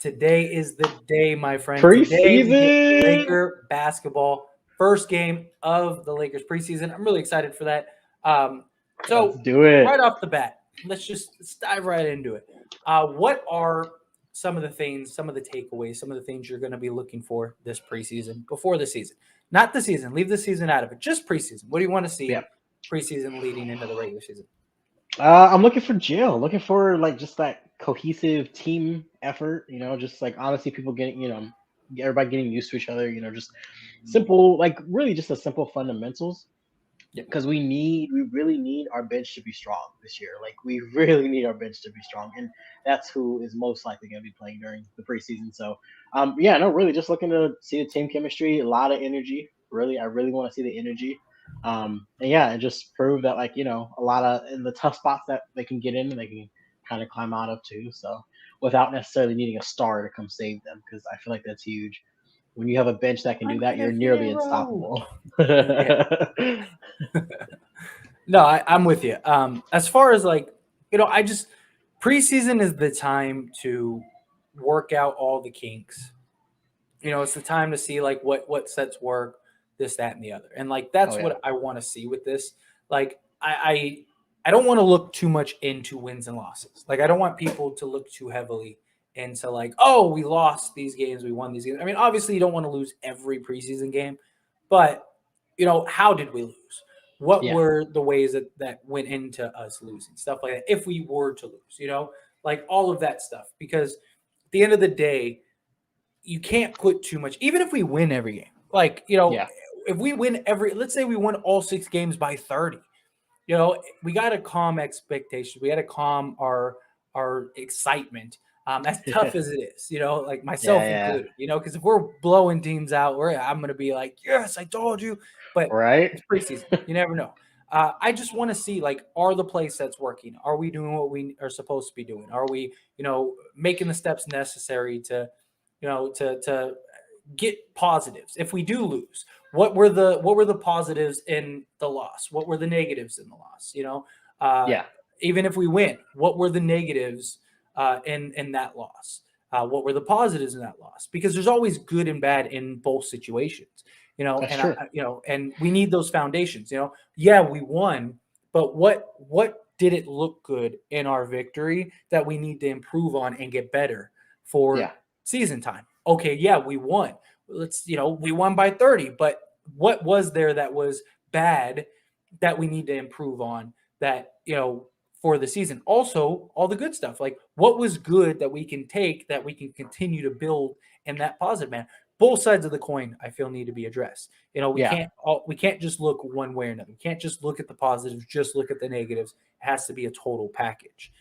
Today is the day, my friend. Today we get Preseason. Laker basketball. First game of the Lakers preseason. I'm really excited for that. Let's So do it. right off the bat, let's dive right into it. What are some of the things, some of the takeaways, some of the things you're going to be looking for this preseason before the season? Not the season. Leave the season out of it. Just preseason. What do you want to Yeah. see preseason leading into the regular season? I'm looking for Jill. Looking for like just that cohesive team effort. Just like honestly, people getting everybody getting used to each other. Just simple, like really just the simple fundamentals. Yeah. Because we really need our bench to be strong this year. Like we really need our bench to be strong, and that's who is most likely going to be playing during the preseason. So, yeah, no, really, just looking to see the team chemistry, a lot of energy. Really, I really want to see the energy, and yeah, and just prove that like a lot of in the tough spots that they can get in and they can kind of climb out of too. So, without necessarily needing a star to come save them, because I feel like that's huge. When you have a bench that can do I'm that, a you're nearly hero. unstoppable. Yeah. No, I'm with you. As far as like, I just preseason is the time to work out all the kinks. It's the time to see like what sets work, this, that, and the other. And like Oh that's yeah. what I want to see with this. Like I don't want to look too much into wins and losses. Like I don't want people to look too heavily into like, oh, we lost these games, we won these games. I mean, obviously you don't want to lose every preseason game, but how did we lose? What Yeah. were the ways that went into us losing? Stuff like that. If we were to lose, like all of that stuff. Because at the end of the day, you can't put too much, even if we win every game. Like, Yeah. if we win let's say we won all 6 games by 30, we got to calm expectations. We got to calm our excitement. As tough as it is, like Yeah, myself yeah. included, because if we're blowing teams out, I'm going to be like, yes, I told you. But Right? it's preseason. You never know. I just want to see, like, are the play sets working? Are we doing what we are supposed to be doing? Are we, making the steps necessary to, to get positives if we do lose? What were the positives in the loss? What were the negatives in the loss? Uh, Yeah. even if we win, what were the negatives in that loss? What were the positives in that loss? Because there's always good and bad in both situations. That's And true. and we need those foundations. Yeah, we won, but what did it look good in our victory that we need to improve on and get better for Yeah. season time? Okay, yeah, we won. We won by 30, but what was there that was bad that we need to improve on that, for the season? Also, all the good stuff. Like what was good that we can take that we can continue to build in that positive man. Both sides of the coin, I feel, need to be addressed. Yeah. We can't just look one way or another. We can't just look at the positives, just look at the negatives. It has to be a total package.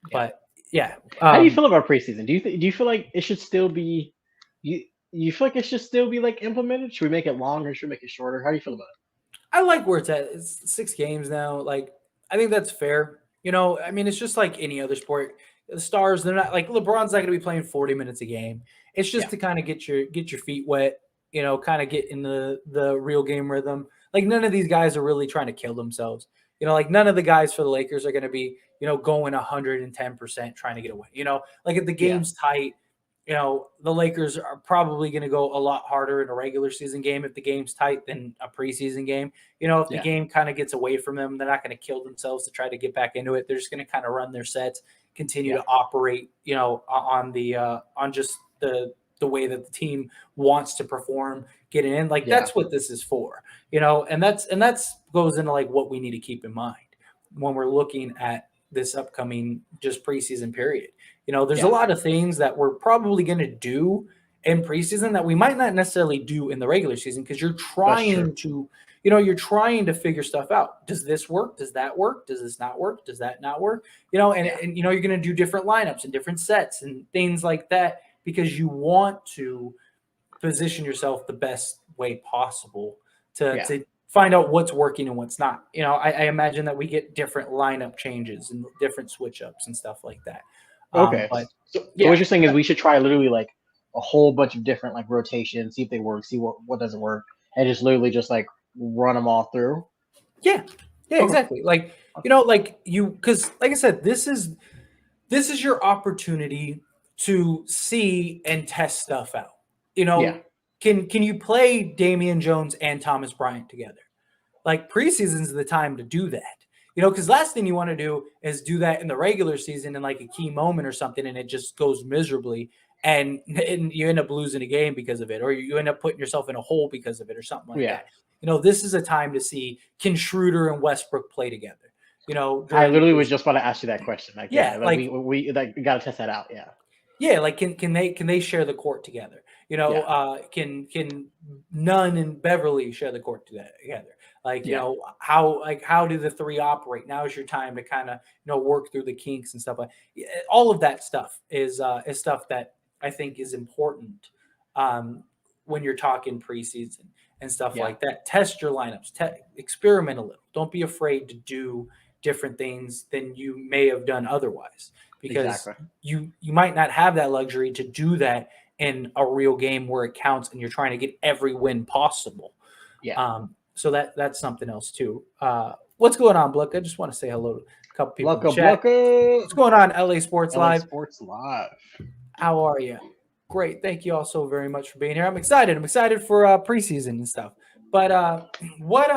Yeah. But yeah, How do you feel about preseason? Do you feel like it should still be you you feel like it should still be like implemented? Should we make it longer? Should we make it shorter? How do you feel about I like where it's at. It's 6 games now. Like, I think that's fair. I mean, it's just like any other sport. The stars, they're not like LeBron's not going to be playing 40 minutes a game. It's it? just to kind of get your feet wet. Kind of get in the real game rhythm. Like none of these guys are really trying to kill themselves. Like none of the guys for the Lakers are going to be going 110% trying to get away. Like if the Yeah. game's tight, the Lakers are probably going to go a lot harder in a regular season game if the game's tight than a preseason game. If the Yeah. game kind of gets away from them, they're not going to kill themselves to try to get back into it. They're just going to kind of run their sets, continue Yeah. to operate, on just the way that the team wants to perform, getting in. Like Yeah. that's what this is for, and that's goes into like what we need to keep in mind when we're looking at this upcoming just preseason period. There's a Yeah. lot of things that we're probably going to do in preseason that we might not necessarily do in the regular season because That's true. you're trying to figure stuff out. Does this work? Does that work? Does this not work? Does that not work? And, Yeah. and you're going to do different lineups and different sets and things like that because you want to position yourself the best way possible to, Yeah. to find out what's working and what's not. I imagine that we get different lineup changes and different switch ups and stuff like that. Okay. But So what yeah, you're saying is we should try literally like a whole bunch of different like rotations, see if they work, see what doesn't work, and just literally just like run them all through. yeah, Okay. exactly. Like, because like I said, this is your opportunity to see and test stuff out. Yeah. Can you play Damian Jones and Thomas Bryant together? Like preseason's the time to do that. Because last thing you want to do is do that in the regular season in like a key moment or something, and it just goes miserably, and you end up losing a game because of it, or you end up putting yourself in a hole because of it, or something like Yeah. that. This is a time to see, can Schroeder and Westbrook play together? I During literally those, was just about to ask you that question. Like, yeah, yeah, like like we like we gotta test that out. Yeah. yeah, like can they share the court together? Yeah. Can Nunn and Beverly share the court together? Like, Yeah. how do the three operate? Now is your time to kind of work through the kinks and stuff like all of that stuff is stuff that I think is important when you're talking preseason and stuff Yeah. like that. Test your lineups, experiment a little. Don't be afraid to do different things than you may have done otherwise, because Exactly. you might not have that luxury to do that in a real game where it counts and you're trying to get every win possible. Yeah. So that's something else too. What's going on, Blook? I just want to say hello to a couple people in the Blucka chat. Blucka. What's going on, LA Sports LA Live? Sports Live. How are you? Great. Thank you all so very much for being here. I'm excited. I'm excited for preseason and stuff. But what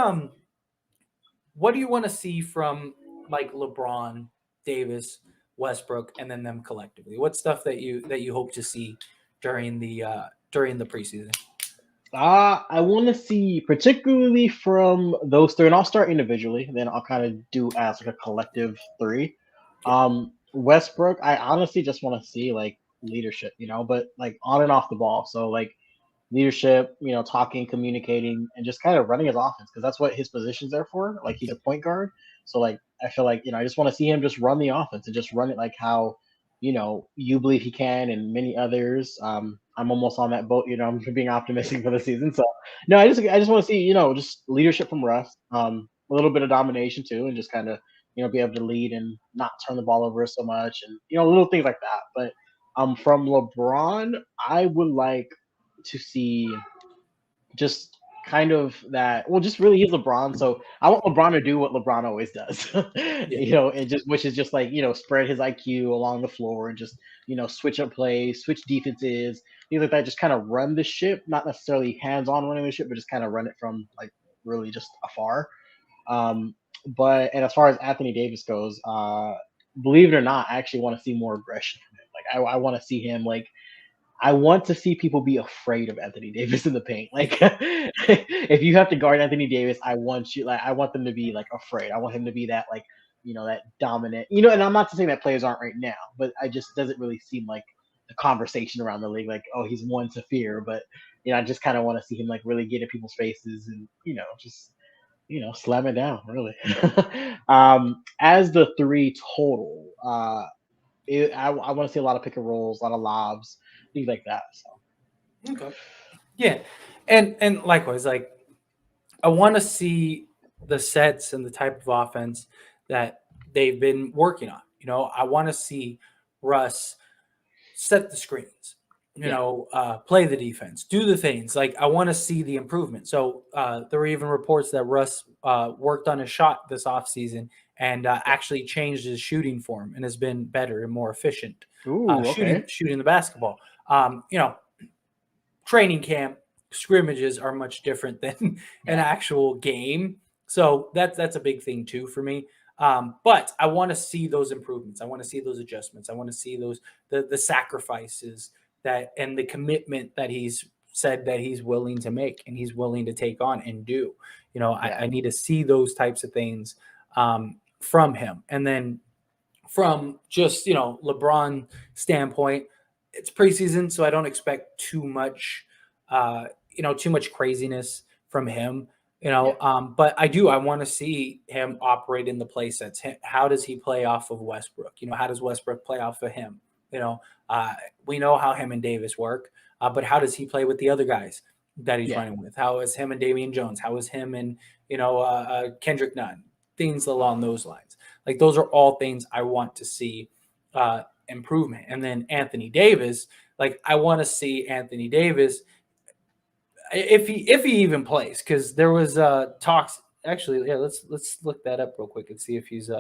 do you want to see from like LeBron, Davis, Westbrook, and then them collectively? What stuff that you hope to see during the preseason? I want to see, particularly from those three, and I'll start individually, and then I'll kind of do as like a collective three. Yeah. Westbrook, I honestly just want to see like leadership, but like on and off the ball. So like leadership, talking, communicating, and just kind of running his offense, because that's what his position's there for. Like he's a point guard, so like I feel like I just want to see him just run the offense and just run it like how you believe he can, and many others. I'm almost on that boat. I'm being optimistic for the season. So no, I just want to see just leadership from Russ. A little bit of domination too, and just kind of be able to lead and not turn the ball over so much, and little things like that. But from LeBron, I would like to see just kind of that. Well, just really, he's LeBron, so I want LeBron to do what LeBron always does. And just which is just like spread his IQ along the floor and just switch up plays, switch defenses, things like that. Just kind of run the ship, not necessarily hands on running the ship, but just kind of run it from like really just afar. And as far as Anthony Davis goes, believe it or not, I actually want to see more aggression from him. Like I want to see him like. I want to see people be afraid of Anthony Davis in the paint. Like, if you have to guard Anthony Davis, I want them to be like afraid. I want him to be that like, that dominant. And I'm not saying that players aren't right now, but I just doesn't really seem like the conversation around the league. Like, oh, he's one to fear, but I just kind of want to see him like really get in people's faces and just slam it down. Really. As the three total, I want to see a lot of pick and rolls, a lot of lobs, things like that. So Okay. Yeah. And likewise, like I want to see the sets and the type of offense that they've been working on. I want to see Russ set the screens, play the defense, do the things. Like I want to see the improvement. So there were even reports that Russ worked on his shot this offseason and actually changed his shooting form and has been better and more efficient okay. shooting the basketball. Training camp scrimmages are much different than an actual game. So that's a big thing too for me. But I want to see those improvements. I want to see those adjustments. I want to see those the sacrifices that and the commitment that he's said that he's willing to make and he's willing to take on and do. I need to see those types of things from him. And then from just LeBron standpoint, it's preseason, so I don't expect too much craziness from him. But I want to see him operate in the play sets. How does he play off of Westbrook? How does Westbrook play off of him? We know how him and Davis work, but how does he play with the other guys that he's running with? How is him and Damian Jones? How is him and Kendrick Nunn? Things along those lines. Like those are all things I want to see improvement. And then Anthony Davis, like I want to see Anthony Davis if he even plays, because there was talks. Actually, yeah, let's look that up real quick and see if he's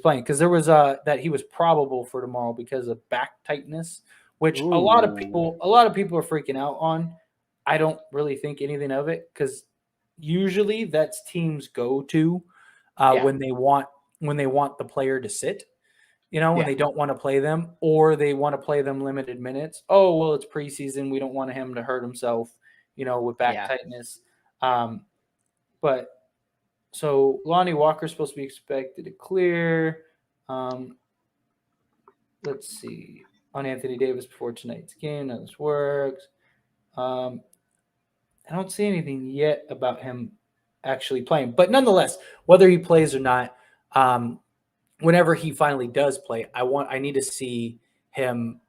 playing, because there was that he was probable for tomorrow because of back tightness which Ooh. a lot of people are freaking out on. I don't really think anything of it because usually that's teams go to Yeah. when they want the player to sit. You know, when Yeah. they don't want to play them or they want to play them limited minutes. Oh, well, it's preseason. We don't want him to hurt himself, you know, with back Yeah. tightness. But so Lonnie Walker's supposed to be expected to clear. Um, let's see. On Anthony Davis before tonight's game. Now this works. Um, I don't see anything yet about him actually playing. But nonetheless, whether he plays or not, um, whenever he finally does play, I need to see him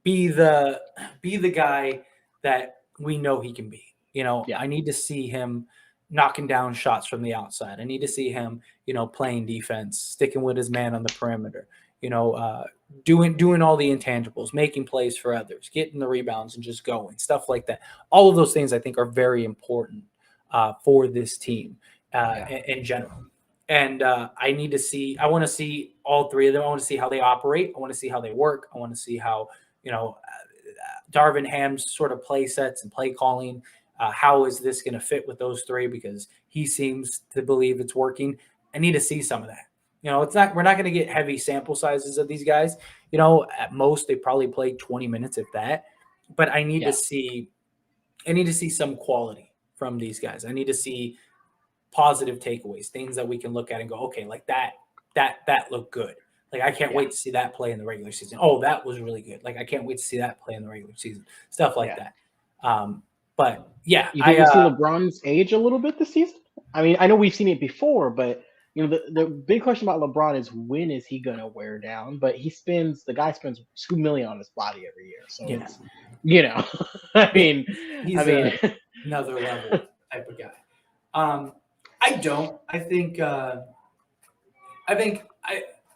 be the be the guy that we know he can be. You know, Yeah. I need to see him knocking down shots from the outside. I need to see him, you know, playing defense, sticking with his man on the perimeter. You know, doing all the intangibles, making plays for others, getting the rebounds, and just going stuff like that. All of those things I think are very important for this team Yeah. in general. And I need to see. I want to see all three of them. I want to see how they operate. I want to see how they work. I want to see how you know Darvin Ham's sort of play sets and play calling. How is this going to fit with those three? Because he seems to believe it's working. I need to see some of that. You know, it's not. We're not going to get heavy sample sizes of these guys. You know, at most they probably play 20 minutes if that. But I need to Yeah. see. I need to see some quality from these guys. I need to see positive takeaways, things that we can look at and go, okay, like that looked good. Like I can't Yeah. wait to see that play in the regular season. Oh, that was really good. Like I can't wait to see that play in the regular season. Stuff like Yeah. that. But yeah, You think we see LeBron's age a little bit this season? I mean, I know we've seen it before, but the big question about LeBron is when is he gonna wear down? But the guy spends 2 million on his body every year, so yeah, it's you know, I yeah, mean, I he's mean, another level type of guy. I don't. I think I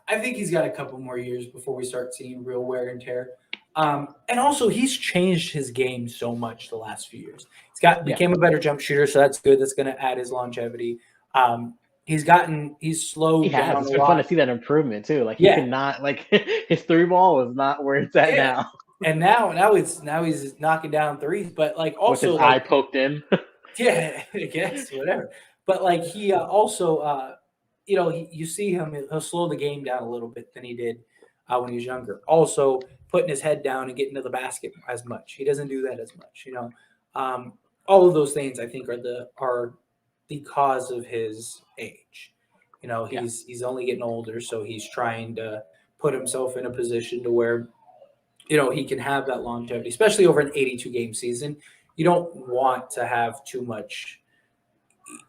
I think he's got a couple more years before we start seeing real wear and tear. And also, he's changed his game so much the last few years. He's got yeah, became a better jump shooter, so that's good. That's going to add his longevity. He's he slowed has. down It's a been fun to lot. see that improvement too. Like he Yeah, cannot like his three ball is not where it's at yeah. now And now he's knocking down threes, but like with his also eye like poked in. yeah, I guess whatever. But like he also, you know, you see him, he'll slow the game down a little bit than he did when he was younger. Also, putting his head down and getting to the basket as much. He doesn't do that as much. You know, all of those things I think are the cause of his age. You know, Yeah, he's only getting older, so he's trying to put himself in a position to where you know he can have that longevity, especially over an 82 game season. You don't want to have too much.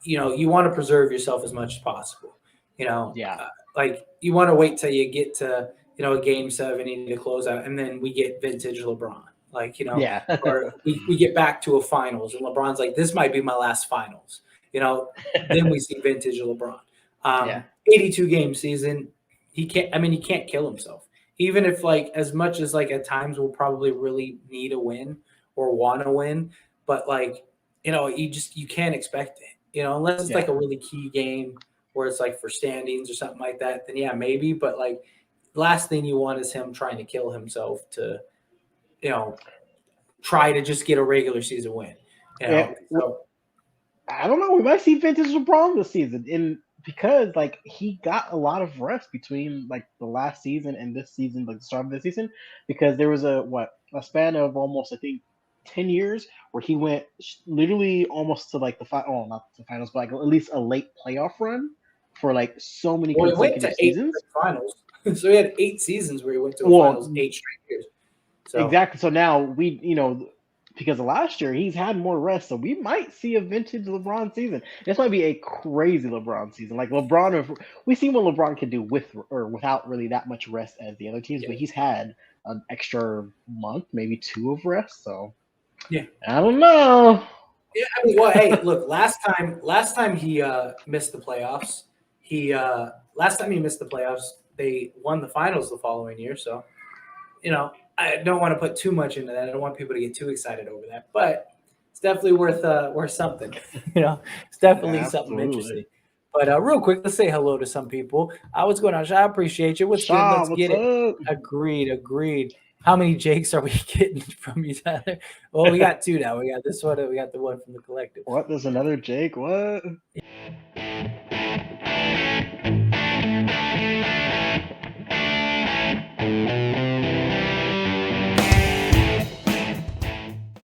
You know, you want to preserve yourself as much as possible. You know, yeah, like you want to wait till you get to you know a game seven, you need to close out, and then we get vintage LeBron. Like you know, yeah, or we get back to a finals, and LeBron's like, this might be my last finals. You know, then we see vintage LeBron. yeah, 82 game season, he can't. I mean, he can't kill himself. Even if like as much as like at times we'll probably really need a win or want to win, but like you know, you can't expect it. You know, unless it's yeah. like a really key game where it's like for standings or something like that, then yeah, maybe. But like last thing you want is him trying to kill himself to, you know, try to just get a regular season win. You Yeah, know, so I don't know. We might see vintage LeBron this season, in because like he got a lot of rest between like the last season and this season, like the start of this season, because there was a span of almost I think 10 years where he went literally almost to like oh not the finals, but like at least a late playoff run for like so many well, he went to consecutive eight seasons. straight finals. So he had 8 seasons where he went to a finals Well, 8 straight years. So exactly. So now because of last year, he's had more rest. So we might see a vintage LeBron season. This might be a crazy LeBron season. Like we see what LeBron can do with or without really that much rest as the other teams, yeah, but he's had an extra month, maybe two of rest. So yeah. I don't know. Yeah, I mean, well, hey, look, last time he missed the playoffs, last time he missed the playoffs, they won the finals the following year. So, you know, I don't want to put too much into that. I don't want people to get too excited over that, but it's definitely worth something. You know, it's definitely something Absolutely. interesting. But real quick, let's say hello to some people. What's going on, Sha? I appreciate you. What's good? Shaw, Let's what's get it. up? Agreed. How many Jakes are we getting from you, Tyler? Well, we got two now. We got this one, and we got the one from the collective. What? There's another Jake? What?